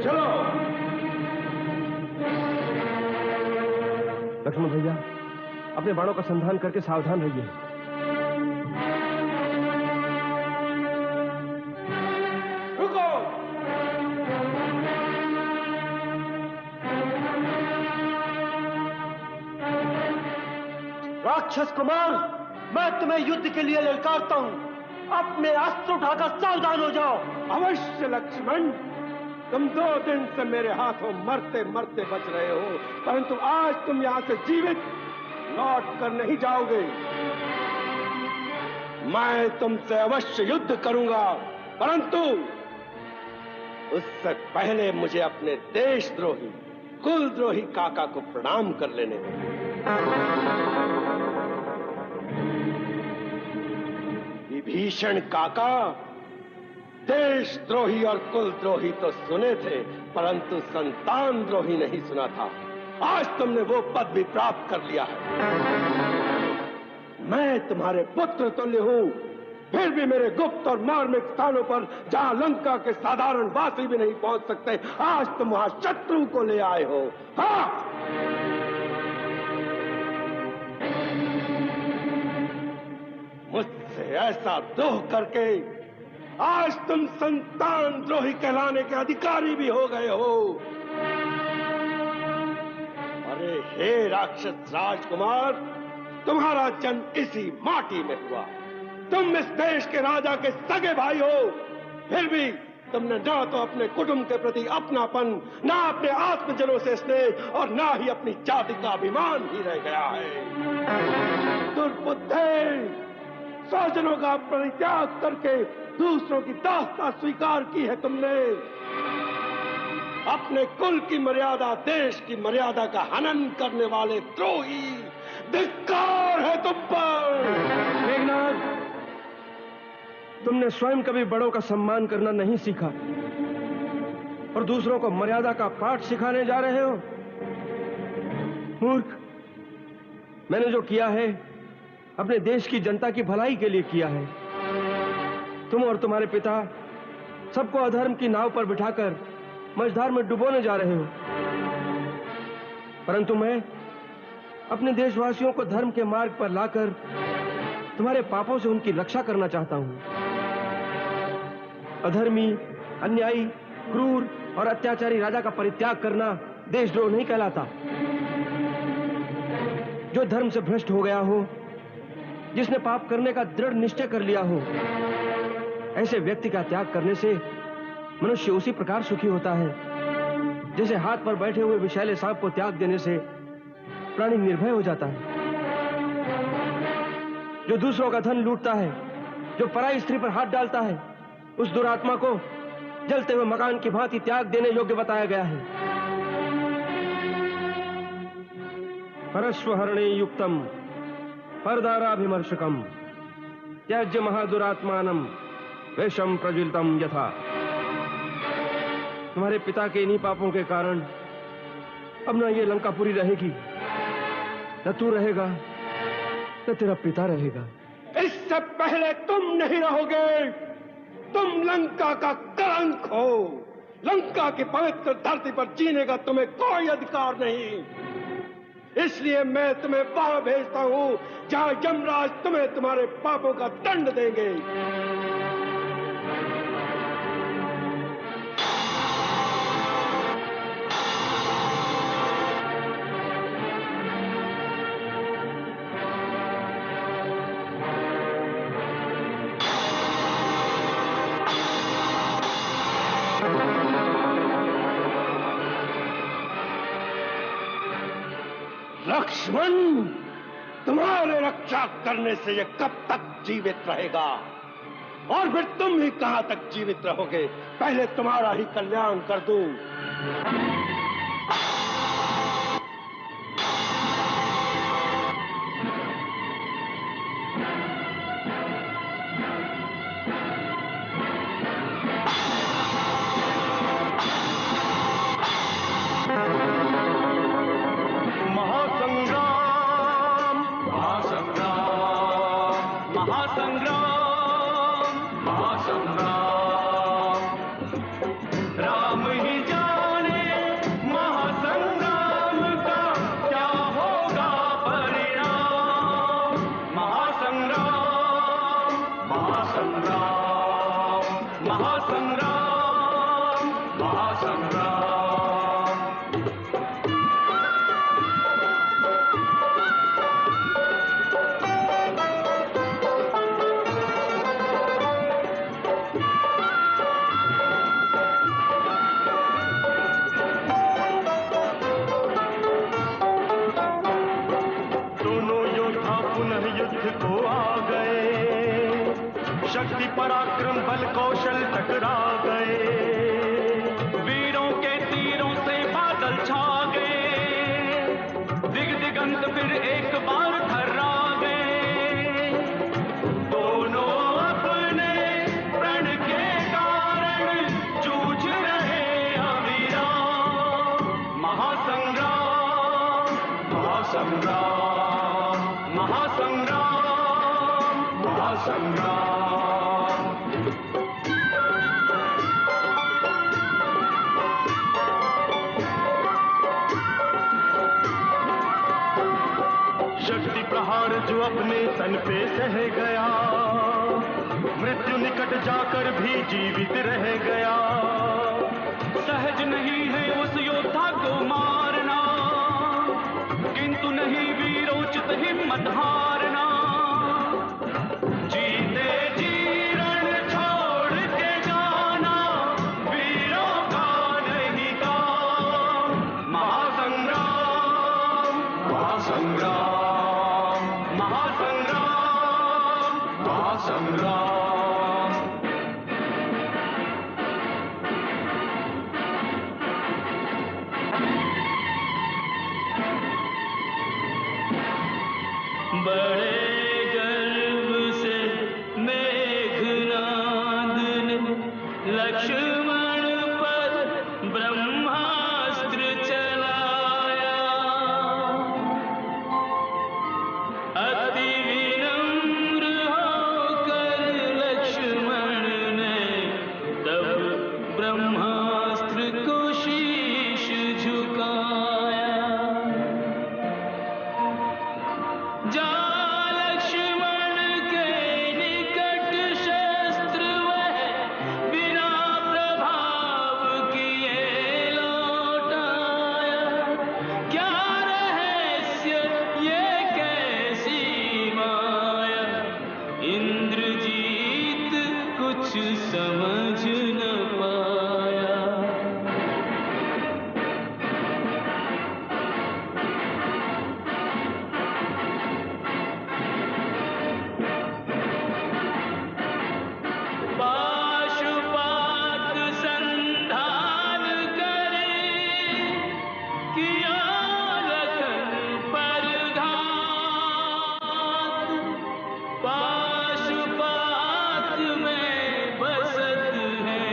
चलो। लक्ष्मण भैया, अपने बाणों का संधान करके सावधान रहिए। रुको। राक्षस कुमार, मैं तुम्हें युद्ध के लिए ललकारता हूं। अपने अस्त्र उठाकर सावधान हो जाओ। अवश्य लक्ष्मण, तुम 2 दिन से मेरे हाथों मरते मरते बच रहे हो, परंतु आज तुम यहां से जीवित लौट कर नहीं जाओगे। मैं तुमसे अवश्य युद्ध करूंगा, परंतु उससे पहले मुझे अपने देशद्रोही, कुलद्रोही काका को प्रणाम कर लेने दो। विभीषण काका, देशद्रोही और कुलद्रोही तो सुने थे, परंतु संतान द्रोही नहीं सुना था। आज तुमने वो पद भी प्राप्त कर लिया है। मैं तुम्हारे पुत्र तुल्य हूं, फिर भी मेरे गुप्त और मार्मिक स्थानों पर जहां लंका के साधारण वासी भी नहीं पहुंच सकते, आज तुम वहां शत्रु को ले आए हो। हाँ, मुझसे ऐसा द्रोह करके आज तुम संतान द्रोही कहलाने के अधिकारी भी हो गए हो। अरे हे राक्षस राजकुमार, तुम्हारा जन्म इसी माटी में हुआ। तुम इस देश के राजा के सगे भाई हो, फिर भी तुमने ना तो अपने कुटुंब के प्रति अपनापन, ना अपने आत्मजनों से स्नेह, और ना ही अपनी जाति का अभिमान ही रह गया है। दुर्बुद्धे, स्वजनों का परित्याग करके दूसरों की दास्ता स्वीकार की है तुमने। अपने कुल की मर्यादा, देश की मर्यादा का हनन करने वाले द्रोही, धिक्कार है तुम पर। मेघनाथ, तुमने स्वयं कभी बड़ों का सम्मान करना नहीं सीखा और दूसरों को मर्यादा का पाठ सिखाने जा रहे हो। मूर्ख, मैंने जो किया है अपने देश की जनता की भलाई के लिए किया है। तुम और तुम्हारे पिता सबको अधर्म की नाव पर बिठाकर मझधार में डुबोने जा रहे हो, परंतु मैं अपने देशवासियों को धर्म के मार्ग पर लाकर तुम्हारे पापों से उनकी रक्षा करना चाहता हूं। अधर्मी, अन्यायी, क्रूर और अत्याचारी राजा का परित्याग करना देशद्रोह नहीं कहलाता। जो धर्म से भ्रष्ट हो गया हो, जिसने पाप करने का दृढ़ निश्चय कर लिया हो, ऐसे व्यक्ति का त्याग करने से मनुष्य उसी प्रकार सुखी होता है जैसे हाथ पर बैठे हुए विषैले सांप को त्याग देने से प्राणी निर्भय हो जाता है। जो दूसरों का धन लूटता है, जो पराई स्त्री पर हाथ डालता है, उस दुरात्मा को जलते हुए मकान की भांति त्याग देने योग्य बताया गया है। परश्वहरणे युक्तम परदाराभिमर्शकम त्याज्य महादुरात्मानम वेशम प्रज्वलितम यथा। तुम्हारे पिता के इन्हीं पापों के कारण अब न ये लंकापुरी रहेगी, न तू रहेगा, न तेरा पिता रहेगा। इससे पहले तुम नहीं रहोगे। तुम लंका का कलंक हो। लंका की पवित्र धरती पर जीने का तुम्हें कोई अधिकार नहीं। इसलिए मैं तुम्हें वहां भेजता हूं जहां यमराज तुम्हें तुम्हारे पापों का दंड देंगे। लक्ष्मण, तुम्हारे रक्षा करने से यह कब तक जीवित रहेगा, और फिर तुम ही कहां तक जीवित रहोगे। पहले तुम्हारा ही कल्याण कर दूं। राम ही जा महासंग्राम महासंग्राम। दोनों योद्धा पुनः युद्ध को आ गए, शक्ति पराक्रम बल कौशल टकरा गए। वीरों के तीरों से बादल छा गए, दिग दिगंत फिर एक बार थर्रा गए। दोनों अपने प्रण के कारण जूझ रहे अविराम। महासंग्राम महासंग्राम महासंग्राम महासंग्राम। शक्ति प्रहार जो अपने तन पे सह गया, मृत्यु निकट जाकर भी जीवित रह गया। सहज नहीं है उस योद्धा को मारना, किंतु नहीं वीरोचित हिम्मत हारना। जीते जी रण छोड़ के जाना, वीरों का नहीं काम। महासंग्राम महासंग्राम महासंग्राम महासंग्राम। बड़े गर्व से मेघनाद ने लक्ष्मण पर ब्रह्मास्त्र चलाया। अति विनम्र होकर लक्ष्मण ने तब ब्रह्मास्त्र को शीश झुकाया। जा लक्ष्मण के निकट शस्त्र वह बिना प्रभाव किए लौटाया। क्या रहस्य ये कैसी माया, इंद्रजीत कुछ समझ न पाया। पाशुपात संधान करे, किया लखन पर घात। पाशुपात में बसत है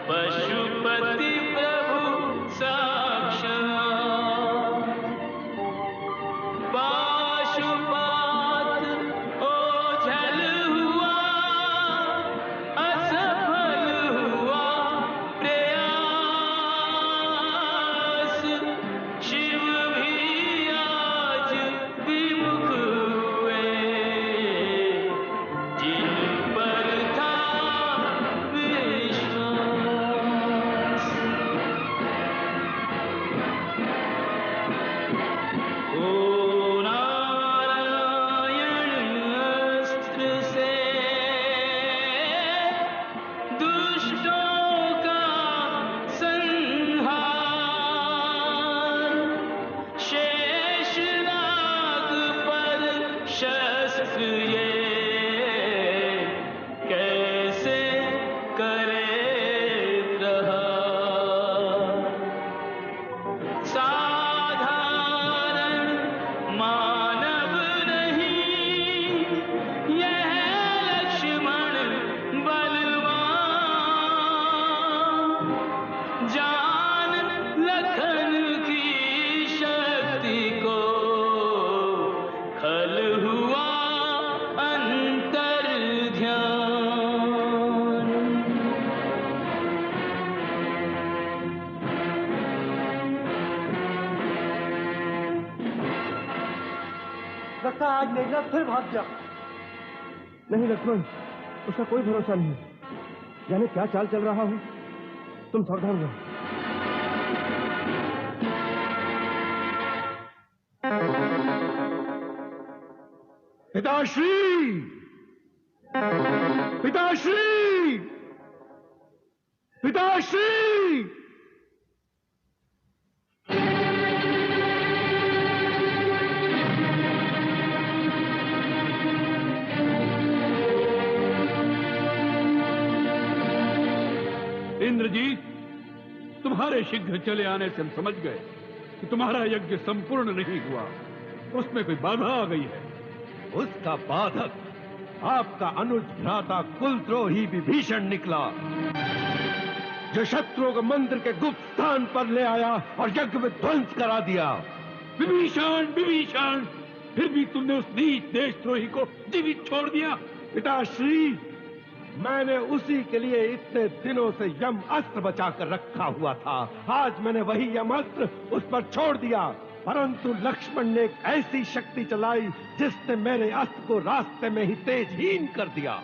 पशुपति प्रभु साक्षात। पाशुपात ओझल हुआ, असफल हुआ प्रयास। शिव भी आज विमुख हुए, जिन पर था विश्वास। ओ नारायण अस्त्र से दुष्टों का संहार। शेष नाग पर शस्त्र ये कैसे करे प्रहार। साधारण मानव नहीं यह लक्ष्मण बलवान। जान लखन की शक्ति को खल हुआ अंतर ध्यान। लगता है आज मेघनाथ फिर भाग गया। नहीं लक्ष्मण, उसका कोई भरोसा नहीं। जाने क्या चाल चल रहा हो। तुम सावधान रहो। पिताश्री, पिताश्री, पिताश्री। इंद्रजीत, तुम्हारे शीघ्र चले आने से हम समझ गए कि तुम्हारा यज्ञ संपूर्ण नहीं हुआ, उसमें कोई बाधा आ गई है। उसका बाधक आपका अनुज भ्राता कुलद्रोही विभीषण निकला, जो शत्रुओं को मंदिर के गुप्त स्थान पर ले आया और यज्ञ में ध्वंस करा दिया। विभीषण, विभीषण, फिर भी तुमने उस नीच देशद्रोही को जीवित छोड़ दिया। पिताश्री, मैंने उसी के लिए इतने दिनों से यम अस्त्र बचाकर रखा हुआ था। आज मैंने वही यम अस्त्र उस पर छोड़ दिया, परंतु लक्ष्मण ने एक ऐसी शक्ति चलाई जिसने मेरे अस्त्र को रास्ते में ही तेजहीन कर दिया।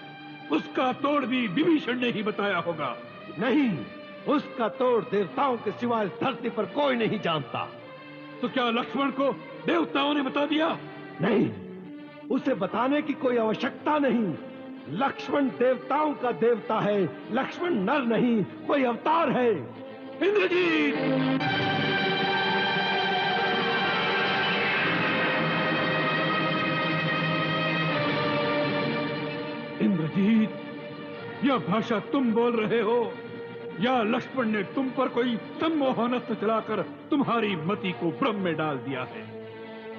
उसका तोड़ भी विभीषण ने ही बताया होगा। नहीं, उसका तोड़ देवताओं के सिवा इस धरती पर कोई नहीं जानता। तो क्या लक्ष्मण को देवताओं ने बता दिया? नहीं, उसे बताने की कोई आवश्यकता नहीं। लक्ष्मण देवताओं का देवता है, लक्ष्मण नर नहीं, कोई अवतार है। इंद्रजीत, इंद्रजीत, यह भाषा तुम बोल रहे हो या लक्ष्मण ने तुम पर कोई सम्मोहन अस्त्र चलाकर तुम्हारी मति को भ्रम में डाल दिया है,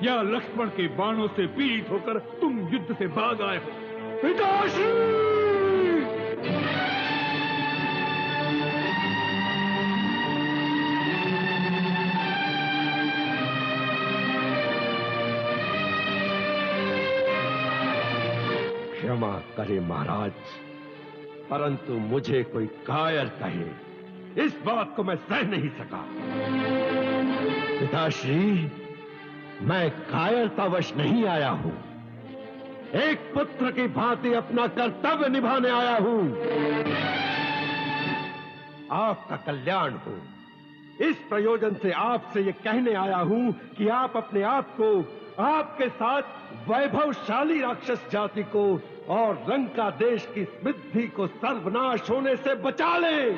या लक्ष्मण के बाणों से पीड़ित होकर तुम युद्ध से भाग आए हो? पिताश्री! क्षमा करे महाराज, परंतु मुझे कोई कायर कहे, इस बात को मैं सह नहीं सका। पिताश्री, मैं कायरतावश नहीं आया हूं, एक पुत्र की भांति अपना कर्तव्य निभाने आया हूं। आपका कल्याण हो, इस प्रयोजन से आपसे ये कहने आया हूं कि आप अपने आप को, आपके साथ वैभवशाली राक्षस जाति को और लंका देश की समृद्धि को सर्वनाश होने से बचा लें।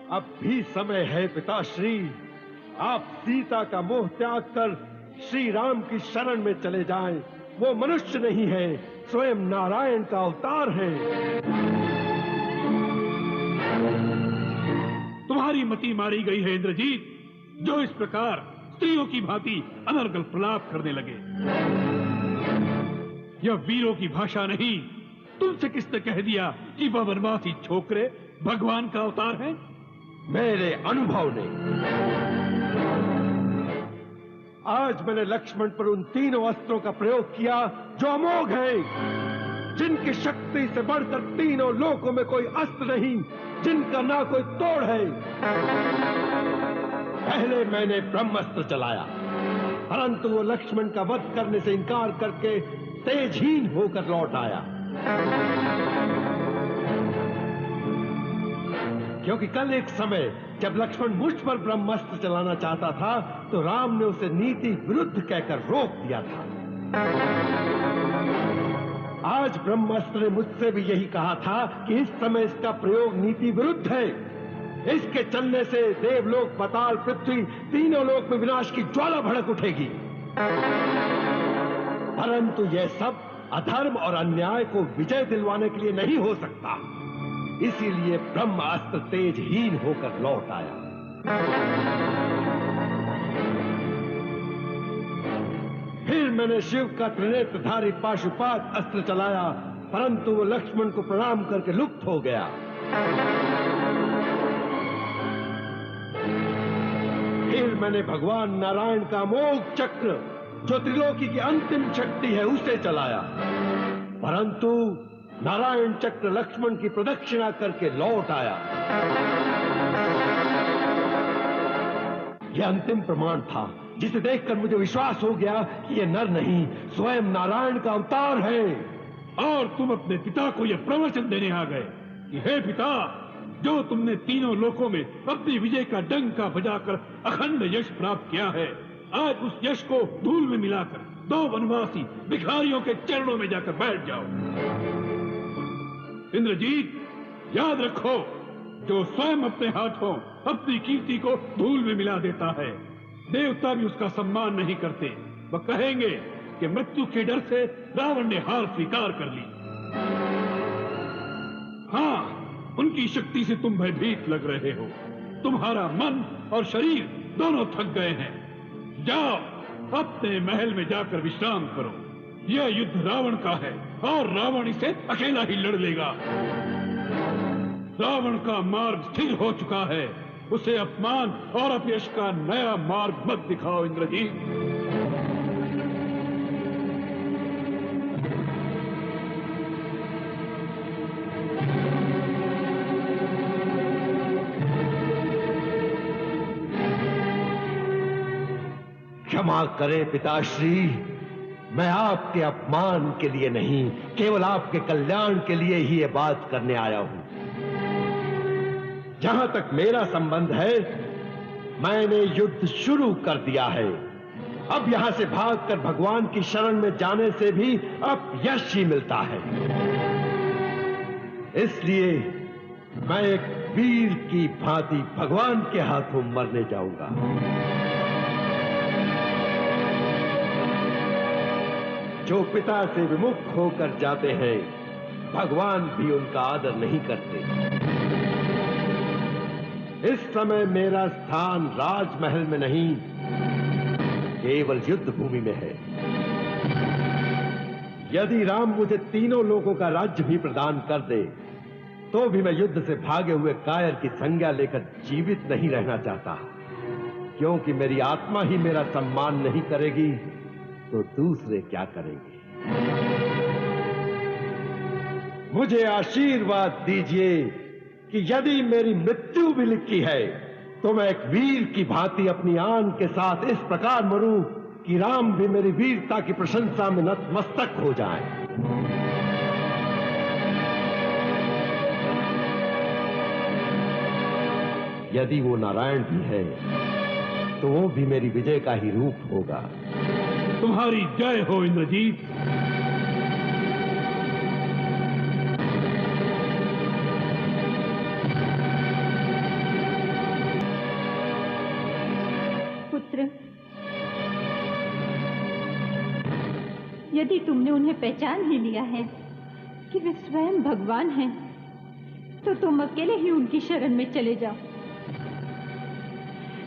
अब भी समय है पिताश्री, आप सीता का मोह त्याग कर श्री राम की शरण में चले जाएं। वो मनुष्य नहीं है, स्वयं नारायण का अवतार है। तुम्हारी मति मारी गई है इंद्रजीत, जो इस प्रकार स्त्रियों की भांति अनर्गल प्रलाप करने लगे। यह वीरों की भाषा नहीं। तुमसे किसने कह दिया कि वह वनवासी छोकरे भगवान का अवतार है? मेरे अनुभव ने। आज मैंने लक्ष्मण पर उन तीनों अस्त्रों का प्रयोग किया जो अमोघ हैं, जिनकी शक्ति से बढ़कर तीनों लोकों में कोई अस्त्र नहीं, जिनका ना कोई तोड़ है। पहले मैंने ब्रह्मास्त्र चलाया, परंतु वो लक्ष्मण का वध करने से इनकार करके तेजहीन होकर लौट आया। क्योंकि कल एक समय जब लक्ष्मण मुझ पर ब्रह्मास्त्र चलाना चाहता था, तो राम ने उसे नीति विरुद्ध कहकर रोक दिया था। आज ब्रह्मास्त्र ने मुझसे भी यही कहा था कि इस समय इसका प्रयोग नीति विरुद्ध है। इसके चलने से देवलोक, पाताल, पृथ्वी, तीनों लोक में विनाश की ज्वाला भड़क उठेगी। परंतु यह सब अधर्म और अन्याय को विजय दिलवाने के लिए नहीं हो सकता। इसीलिए ब्रह्मास्त्र तेजहीन होकर लौट आया। फिर मैंने शिव का त्रिनेत्रधारी पाशुपात अस्त्र चलाया, परंतु वो लक्ष्मण को प्रणाम करके लुप्त हो गया। फिर मैंने भगवान नारायण का अमोघ चक्र, जो त्रिलोकी की अंतिम शक्ति है, उसे चलाया, परंतु नारायण चक्र लक्ष्मण की प्रदक्षिणा करके लौट आया। यह अंतिम प्रमाण था, जिसे देखकर मुझे विश्वास हो गया कि यह नर नहीं, स्वयं नारायण का अवतार है। और तुम अपने पिता को यह प्रवचन देने आ गए कि हे पिता, जो तुमने तीनों लोकों में अपनी विजय का डंका बजाकर अखंड यश प्राप्त किया है, आज उस यश को धूल में मिलाकर 2 वनवासी भिखारियों के चरणों में जाकर बैठ जाओ। इंद्रजीत, याद रखो, जो स्वयं अपने हाथों अपनी कीर्ति को धूल में मिला देता है, देवता भी उसका सम्मान नहीं करते। वह कहेंगे कि मृत्यु के डर से रावण ने हार स्वीकार कर ली। हाँ, उनकी शक्ति से तुम भयभीत लग रहे हो। तुम्हारा मन और शरीर दोनों थक गए हैं। जाओ, अपने महल में जाकर विश्राम करो। यह युद्ध रावण का है और रावण इसे अकेला ही लड़ लेगा। रावण का मार्ग स्थिर हो चुका है, उसे अपमान और अपयश का नया मार्ग मत दिखाओ इंद्रजीत। क्षमा करें पिताश्री, मैं आपके अपमान के लिए नहीं, केवल आपके कल्याण के लिए ही ये बात करने आया हूं। जहां तक मेरा संबंध है, मैंने युद्ध शुरू कर दिया है। अब यहां से भागकर भगवान की शरण में जाने से भी अब यश ही मिलता है। इसलिए मैं एक वीर की भांति भगवान के हाथों मरने जाऊंगा। जो पिता से विमुख होकर जाते हैं, भगवान भी उनका आदर नहीं करते। इस समय मेरा स्थान राजमहल में नहीं, केवल युद्ध भूमि में है। यदि राम मुझे तीनों लोगों का राज्य भी प्रदान कर दे, तो भी मैं युद्ध से भागे हुए कायर की संज्ञा लेकर जीवित नहीं रहना चाहता। क्योंकि मेरी आत्मा ही मेरा सम्मान नहीं करेगी, तो दूसरे क्या करेंगे? मुझे आशीर्वाद दीजिए कि यदि मेरी मृत्यु भी लिखी है, तो मैं एक वीर की भांति अपनी आन के साथ इस प्रकार मरूं कि राम भी मेरी वीरता की प्रशंसा में नतमस्तक हो जाए। यदि वो नारायण भी है, तो वो भी मेरी विजय का ही रूप होगा। तुम्हारी जय हो इंद्रजीत। पुत्र, यदि तुमने उन्हें पहचान ही लिया है कि वे स्वयं भगवान हैं, तो तुम अकेले ही उनकी शरण में चले जाओ।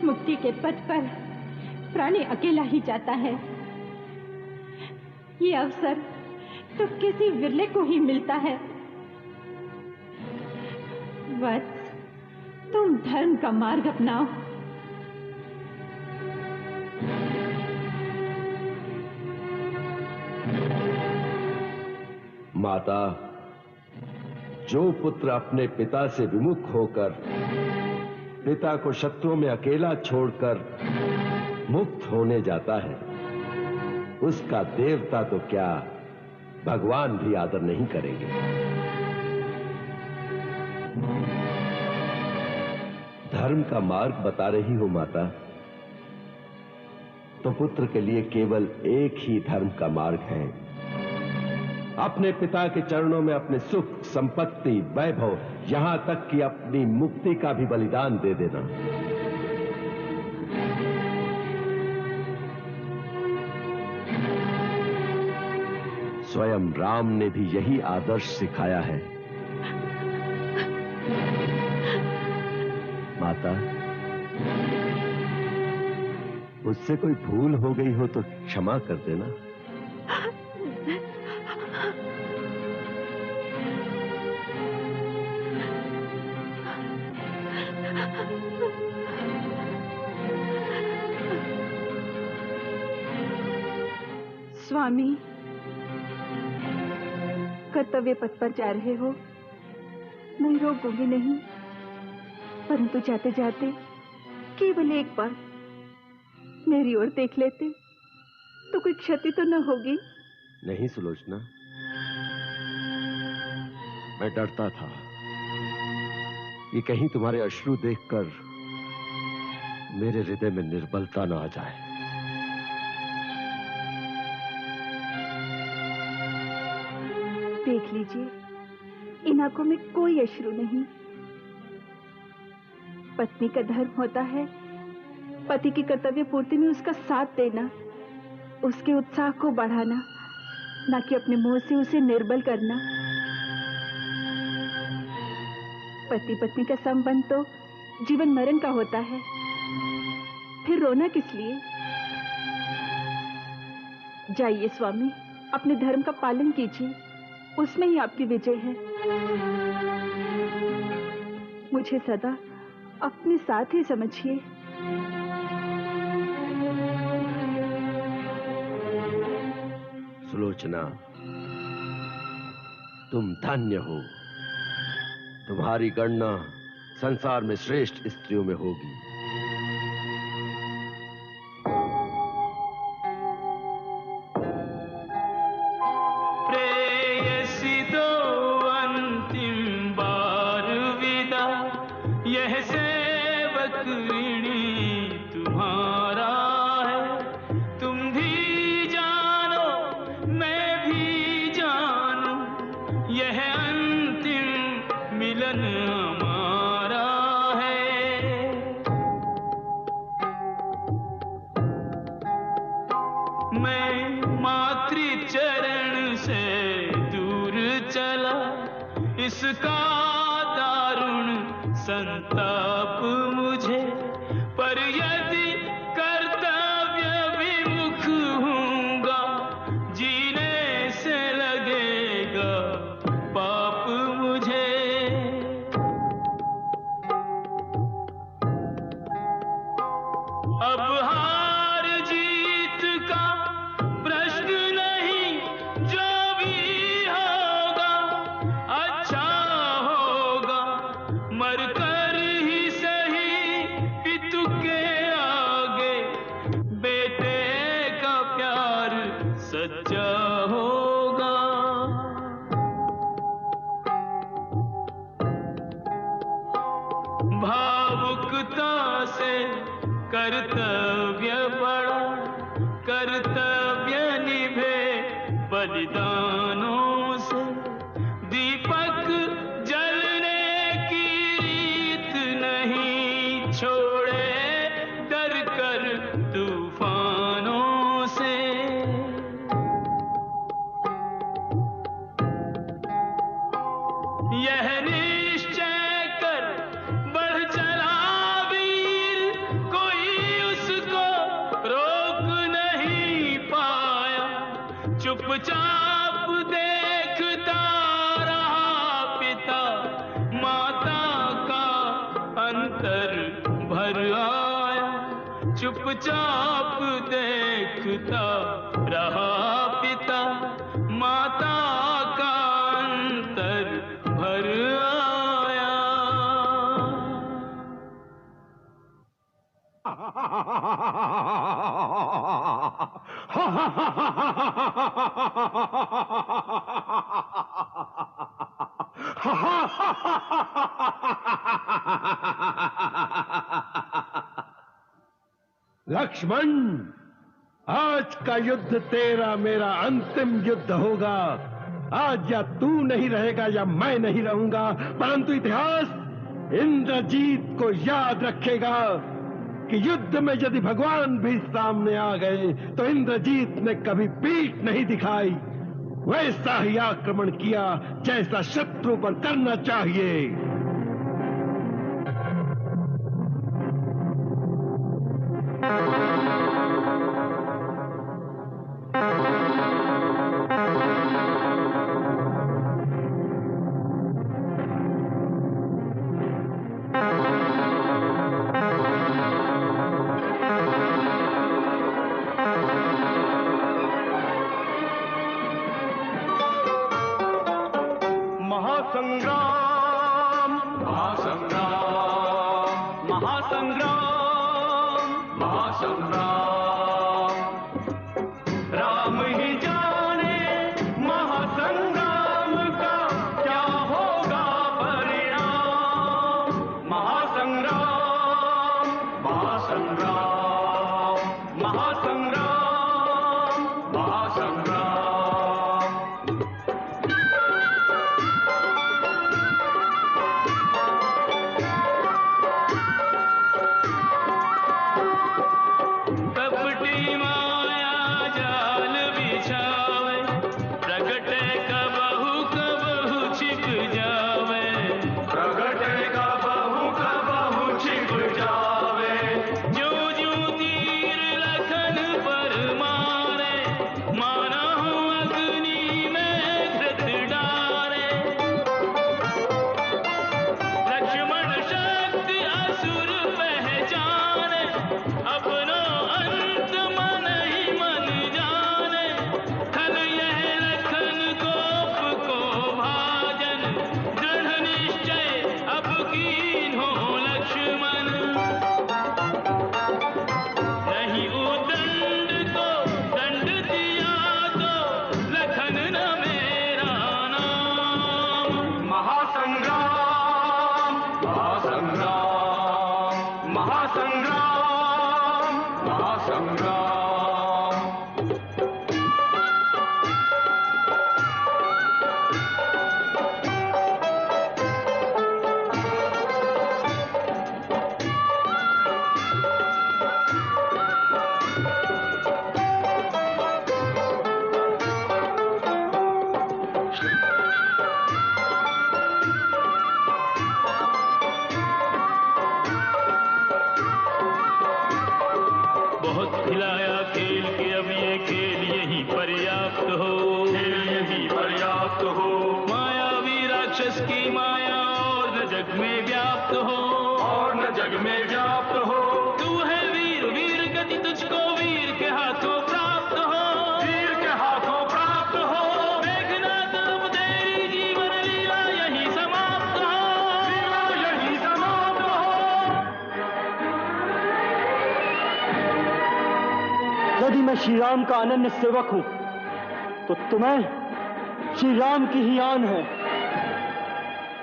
मुक्ति के पथ पर प्राणी अकेला ही जाता है। ये अवसर तो किसी विरले को ही मिलता है। वत्स, तुम धर्म का मार्ग अपनाओ। माता, जो पुत्र अपने पिता से विमुख होकर पिता को शत्रुओं में अकेला छोड़कर मुक्त होने जाता है, उसका देवता तो क्या, भगवान भी आदर नहीं करेंगे। धर्म का मार्ग बता रही हो माता, तो पुत्र के लिए केवल एक ही धर्म का मार्ग है। अपने पिता के चरणों में अपने सुख, संपत्ति, वैभव, यहां तक कि अपनी मुक्ति का भी बलिदान दे देना। स्वयं राम ने भी यही आदर्श सिखाया है। माता, मुझसे कोई भूल हो गई हो तो क्षमा कर देना। स्वामी, कर्तव्य पथ पर जा रहे हो, मैं रोकूंगी नहीं, परंतु जाते जाते केवल एक बार मेरी ओर देख लेते तो कोई क्षति तो न होगी। नहीं सुलोचना, मैं डरता था कि कहीं तुम्हारे अश्रु देखकर मेरे हृदय में निर्बलता न आ जाए। देख लीजिए, इन आंखों में कोई अश्रु नहीं। पत्नी का धर्म होता है पति की कर्तव्य पूर्ति में उसका साथ देना, उसके उत्साह को बढ़ाना, ना कि अपने मुंह से उसे निर्बल करना। पति पत्नी का संबंध तो जीवन मरण का होता है, फिर रोना किस लिए? जाइए स्वामी, अपने धर्म का पालन कीजिए, उसमें ही आपकी विजय है। मुझे सदा अपने साथ ही समझिए। सुलोचना, तुम धन्य हो। तुम्हारी गणना संसार में श्रेष्ठ स्त्रियों में होगी। प्रेयसी दो अंतिम बार विदा, यह सेवक ऋणी तुम्हारा है। तुम भी जानो मैं भी जानूं, यह अंतिम मिलन हमारा है। मैं मातृ चरण से दूर चला, इसका दारुण संताप मुझे, पर यदि कर्तव्य विमुख हूँगा, जीने से लगेगा पाप मुझे। अब हार जीत का प्रश्न नहीं, जो भी होगा अच्छा होगा। मरकर ही सही पितु के आगे, बेटे का प्यार सच्चा होगा। भावुकता से कर्तव्य बड़ा, कर्तव्य निभे बलिदानों से। दीपक जलने की रीत नहीं, छोड़े डर कर तूफानों से। यह निश्चय कर बढ़ चला वीर, कोई उसको रोक नहीं पाया। चुपचाप देखता रहा पिता, माता का अंतर भर आया। चुपचाप देखता रहा पिता, माता का अंतर भर आया। लक्ष्मण, आज का युद्ध तेरा मेरा अंतिम युद्ध होगा। आज या तू नहीं रहेगा या मैं नहीं रहूंगा, परंतु इतिहास इंद्रजीत को याद रखेगा कि युद्ध में यदि भगवान भी सामने आ गए तो इंद्रजीत ने कभी पीठ नहीं दिखाई। वैसा ही आक्रमण किया जैसा शत्रु पर करना चाहिए। राम ही जाने महासंग्राम का क्या हो संग्राम। खिलाया खेल के अब ये खेल यही पर्याप्त हो, खेल यही पर्याप्त हो। मायावी राक्षस की माया और न जग में व्याप्त हो, और न जग में व्याप्त हो। तू है वीर, वीर गति तुझको वीर के हाथों प्राप्त हो, वीर के हाथों प्राप्त हो। देखना तुम तेरी जीवन लीला यही समाप्त हो, लीला यही समाप्त हो। यदि मैं श्री राम का अनन्य सेवक हूं तो तुम्हें श्री राम की ही आन है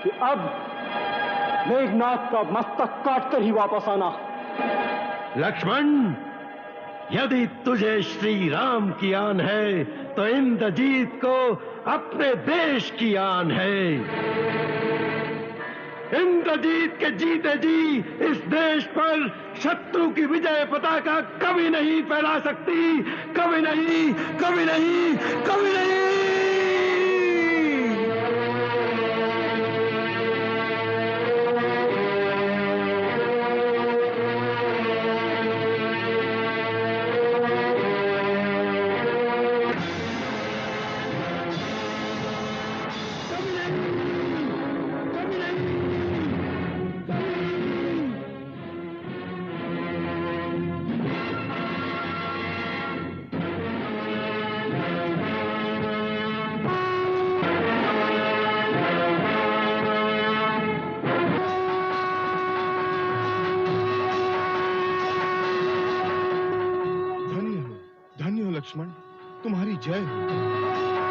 कि अब मेघनाथ का मस्तक काटकर ही वापस आना। लक्ष्मण, यदि तुझे श्री राम की आन है तो इंद्रजीत को अपने देश की आन है। इंद्रजीत के जीते जी इस देश पर शत्रु की विजय पताका कभी नहीं फहरा सकती, कभी नहीं, कभी नहीं, कभी नहीं। धन्य हो लक्ष्मण, तुम्हारी जय हो।